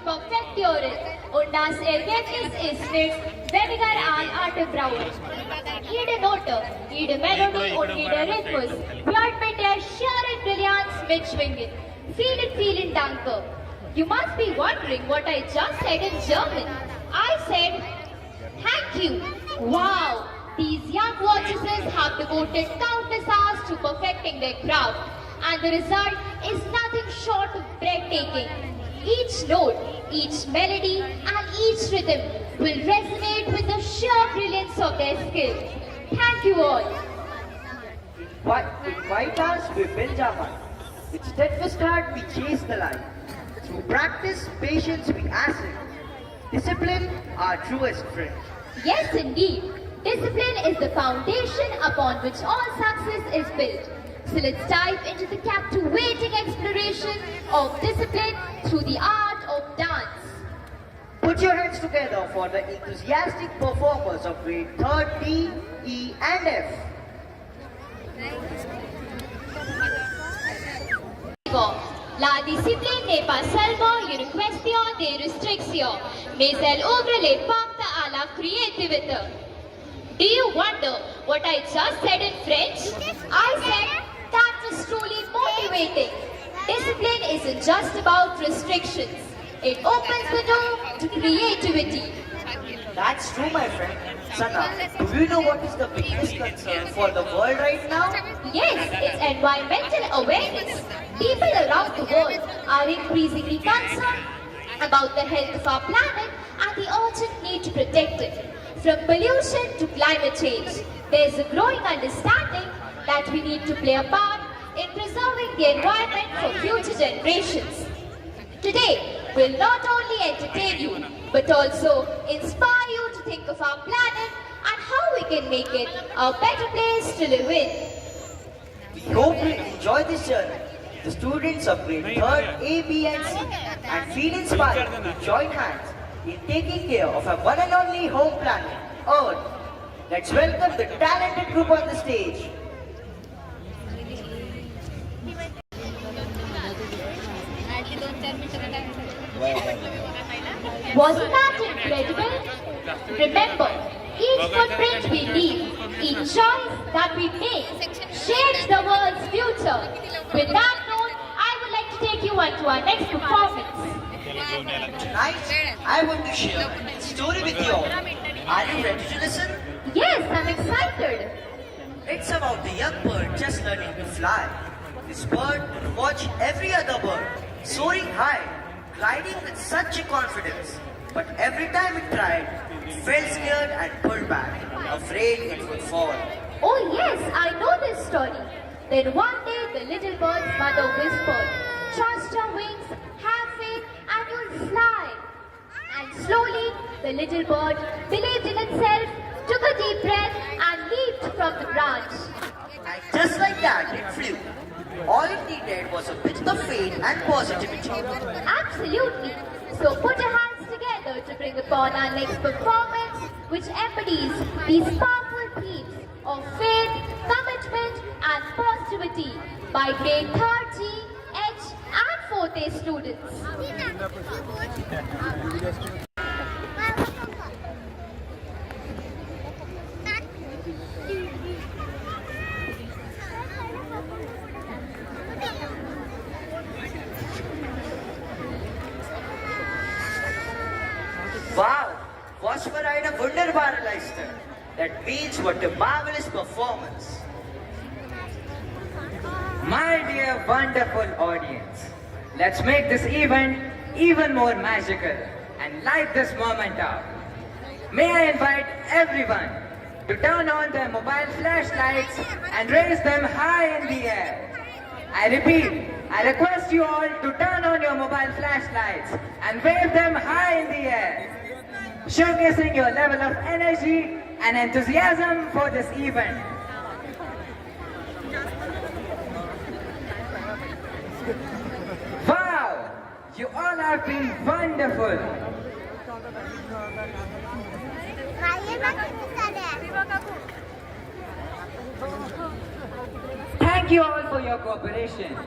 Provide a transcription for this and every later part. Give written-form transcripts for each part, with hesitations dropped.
perfektieren und das Ergebnis ist nicht weniger an Atembrauer. Jede Note, jede Melodie und jeder Rhythmus wird mit der schieren Brillanz mitschwingen. Vielen Dank. You must be wondering what I just said in German. I said, thank you. Wow, these young voices have devoted countless hours to perfecting their craft, and the result is nothing short of breathtaking. Each note, each melody, and each rhythm will resonate with the sheer brilliance of their skill. Thank you all. In white hours we build our mind. With steadfast heart we chase the light. Through practice, patience we ascend. Discipline, our truest friend. Yes, indeed. Discipline is the foundation upon which all success is built. So let's dive into the captivating exploration of discipline through the art of dance. Put your hands together for the enthusiastic performers of grade 3rd D, E and F. La discipline n'est pas seulement une question de restriction, mais elle ouvre les portes à la créativité. Do you wonder what I just said in French? I said that was truly motivating. Discipline isn't just about restrictions. It opens the door to creativity. That's true, my friend. Sana, do you know what is the biggest concern for the world right now? Yes, it's environmental awareness. People around the world are increasingly concerned about the health of our planet and the urgent need to protect it. From pollution to climate change, there is a growing understanding that we need to play a part in preserving the environment for future generations. Today, we'll not only entertain you, but also inspire you to think of our planet and how we can make it a better place to live in. We hope you enjoy this journey. The students of grade 3rd A, B and C and feel inspired to join hands in taking care of our one and only home planet, Earth. Let's welcome the talented group on the stage. Wasn't that incredible? Remember, each footprint we leave, each choice that we make, shapes the world's future. With that note, I would like to take you on to our next performance. Tonight, I want to share a story with you all. Are you ready to listen? Yes, I'm excited. It's about the young bird just learning to fly. This bird could watch every other bird, soaring high, gliding with such a confidence. But every time it tried, it felt scared and pulled back, afraid it would fall. Oh yes, I know this story. Then one day the little bird's mother whispered, trust your wings, have faith and you'll fly. And slowly the little bird believed in itself, took a deep breath and leaped from the branch. And just like that, it flew. All it needed was a bit of faith and positivity. Absolutely. So put your hands together to bring upon our next performance, which embodies these powerful themes of faith, commitment and positivity by grade 3rd G, H and 4th A students. Wow, was für eine wunderbare Leistung. That means what a marvelous performance. My dear wonderful audience, let's make this event even more magical and light this moment up. May I invite everyone to turn on their mobile flashlights and raise them high in the air. I repeat, I request you all to turn on your mobile flashlights and wave them high in the air, showcasing your level of energy and enthusiasm for this event. Wow! You all have been wonderful. Thank you all for your cooperation.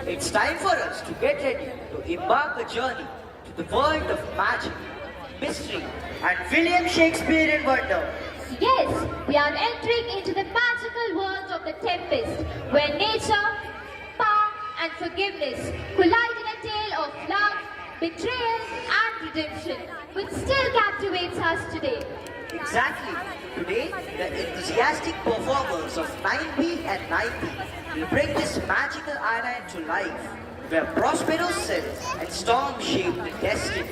It's time for us to get ready to embark a journey to the world of magic, mystery, and William Shakespearean wonder. Yes, we are entering into the magical world of the Tempest, where nature, power, and forgiveness collide in a tale of love, betrayal, and redemption, which still captivates us today. Exactly. Today, the enthusiastic performers of 9B and 9B will bring this magical island to life, where Prospero sits and Storm shape the destiny.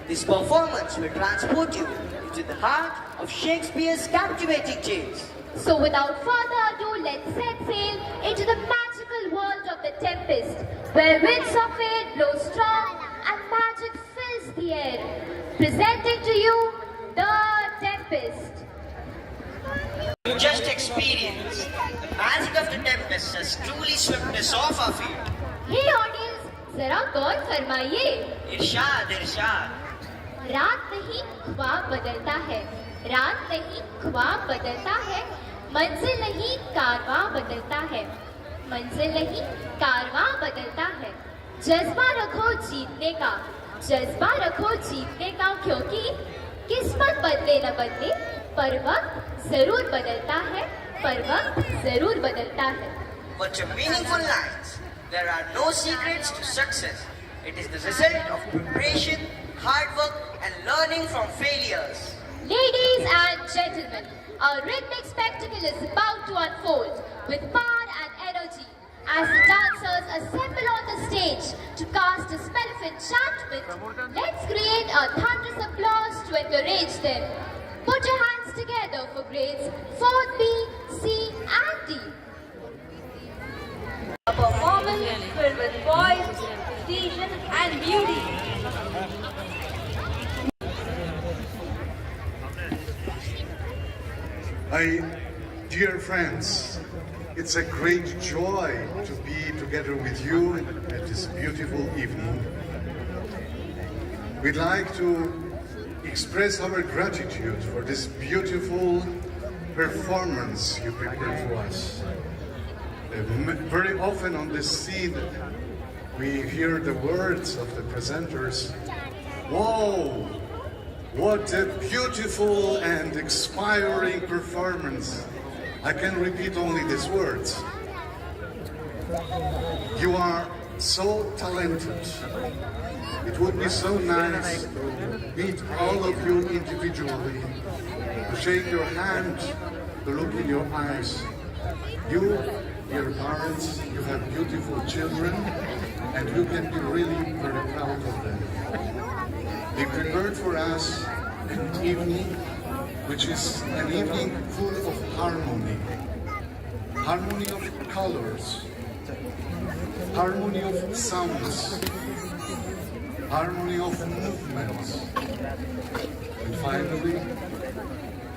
This performance will transport you into the heart of Shakespeare's captivating tales. So without further ado, let's set sail into the magical world of the Tempest, where winds of fate blow strong and magic fills the air. Presenting to you, The Tempest. You just experienced the magic of the Tempest has truly swept us off our feet. Hey audience, जरा गौर फरमाइए। Irshad, Irshad. रात नहीं ख्वाब बदलता है, रात नहीं ख्वाब बदलता है, मंजिल नहीं कारवां बदलता है, मंजिल नहीं कारवां बदलता है। जज्बा रखो जीतने का, जज्बा रखो जीतने का, क्योंकि किस्मत बदले न बदले पर वक्त जरूर बदलता है, पर वक्त जरूर बदलता है। But your meaningful lines, there are no secrets to success. It is the result of preparation, hard work, and learning from failures. Ladies and gentlemen, our rhythmic spectacle is about to unfold with power and energy as the dancers assemble on the stage to cast a spell of enchantment. Let's create a thunderous applause to encourage them. Put your hands together for grades 4B, C, and D. A performance filled with poise, precision, and beauty. Dear friends, it's a great joy to be together with you at this beautiful evening. We'd like to express our gratitude for this beautiful performance you prepared for us. Very often on this scene, we hear the words of the presenters, "Whoa! What a beautiful and inspiring performance." I can repeat only these words. You are so talented. It would be so nice to meet all of you individually, to shake your hand, to look in your eyes. You, dear parents, you have beautiful children, and you can be really very proud of them. They prepared for us an evening which is an evening full of harmony. Harmony of colors, harmony of sounds, harmony of movements, and finally,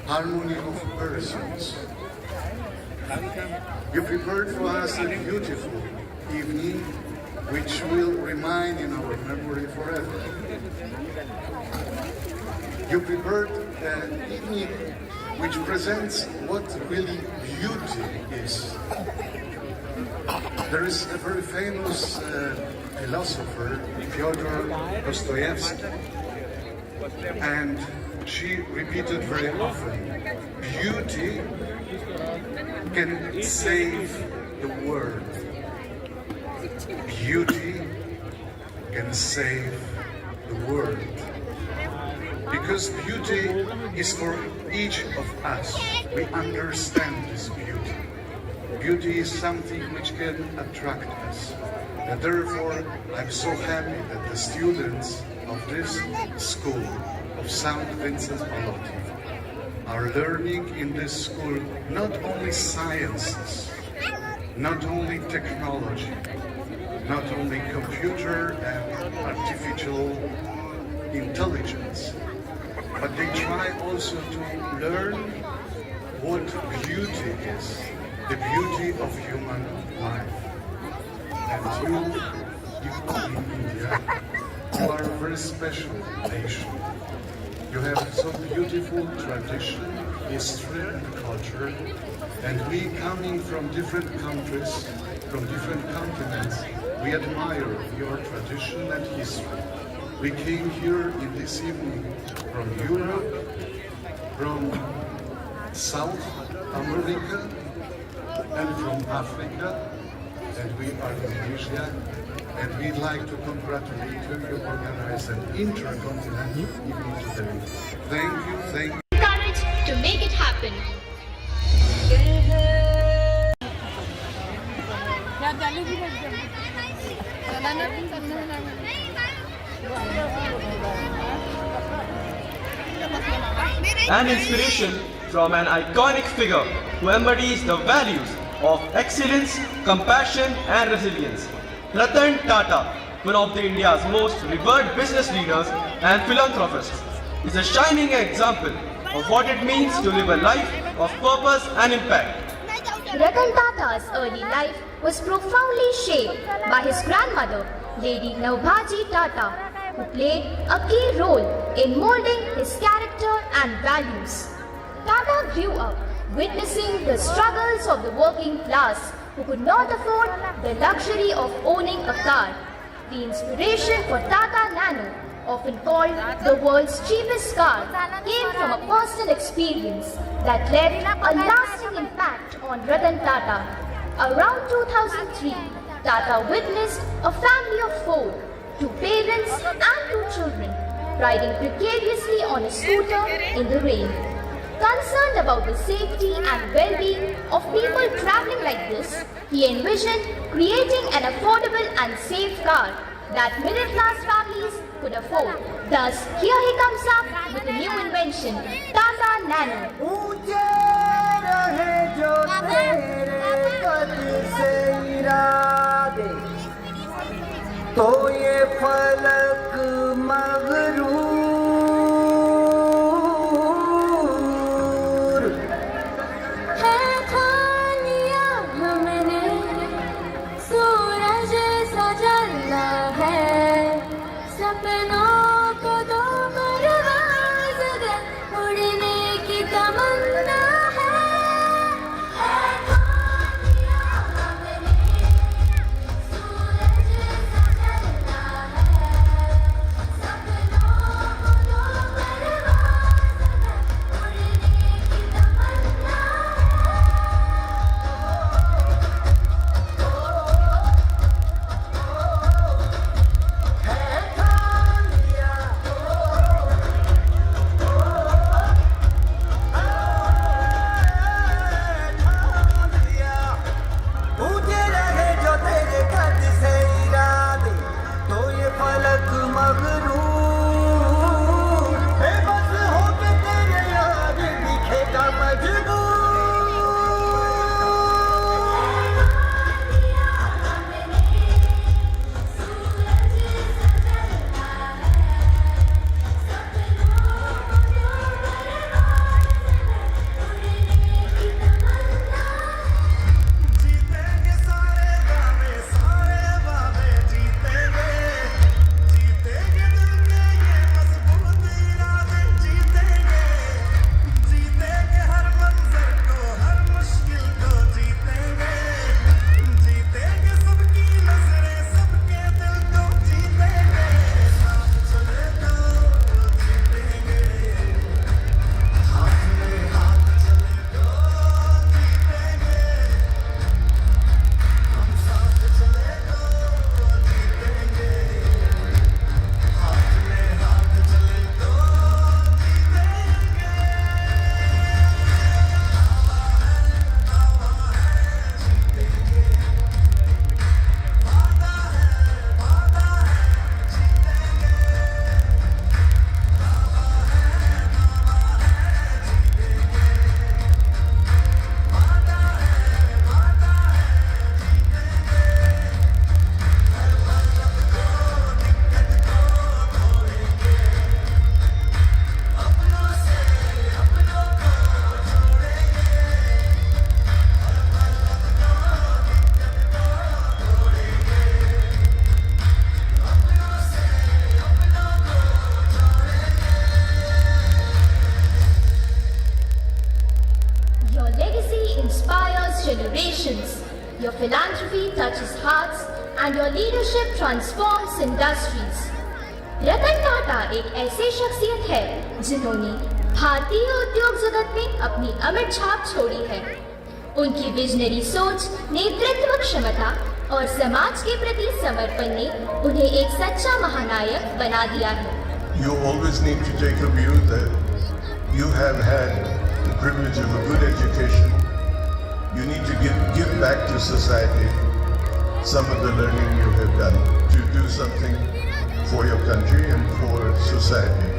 harmony of persons. You prepared for us a beautiful evening which will remain in our memory forever. You prepared an evening which presents what really beauty is. There is a very famous philosopher, Fyodor Dostoevsky, and she repeated very often, beauty can save the world. Beauty can save the world. Because beauty is for each of us. We understand this beauty. Beauty is something which can attract us. And therefore, I'm so happy that the students of this school of St. Vincent Pallotti are learning in this school not only sciences, not only technology, not only computer and artificial intelligence, but they try also to learn what beauty is, the beauty of human life. And you in India, you are a very special nation. You have so beautiful tradition, history and culture, and we coming from different countries, from different continents, We admire your tradition and history. We came here in this evening from Europe, from South America, and from Africa, and we are in Asia, and we'd like to congratulate you. You organized an intercontinental evening today. Thank you. Courage to make it happen. An inspiration from an iconic figure who embodies the values of excellence, compassion and resilience. Ratan Tata, one of the India's most revered business leaders and philanthropists, is a shining example of what it means to live a life of purpose and impact. Ratan Tata's early life was profoundly shaped by his grandmother, Lady Navbhaji Tata, who played a key role in molding his character and values. Tata grew up witnessing the struggles of the working class who could not afford the luxury of owning a car. The inspiration for Tata Nano, often called the world's cheapest car, came from a personal experience that left a lasting impact on Ratan Tata. Around 2003, Tata witnessed a family of four, two parents and two children, riding precariously on a scooter in the rain. Concerned about the safety and well-being of people traveling like this, he envisioned creating an affordable and safe car that middle-class families could afford. Thus, here he comes up with a new invention, Tata Nano. ऊंचे रहे जो तेरे कद से इरादे, तो ये फलक मगरूर है खालिया हमने, सूरज सा जलना है, सपनों को दो परवाज़ दे, उड़ने की तमन्ना है खालिया हमने, सूरज सा जलना है, सपनों leadership transforms industries. Ratan Tata एक ऐसे शख्सियत है जिन्होंने भारतीय उद्योग जगत में अपनी अमिट छाप छोड़ी है। उनकी विजनरी सोच, नेतृत्व क्षमता और समाज के प्रति समर्पण ने उन्हें एक सच्चा महानायक बना दिया है। You always need to take a view that you have had the privilege of a good education. You need to give back to society some of the learning you have done to do something for your country and for society.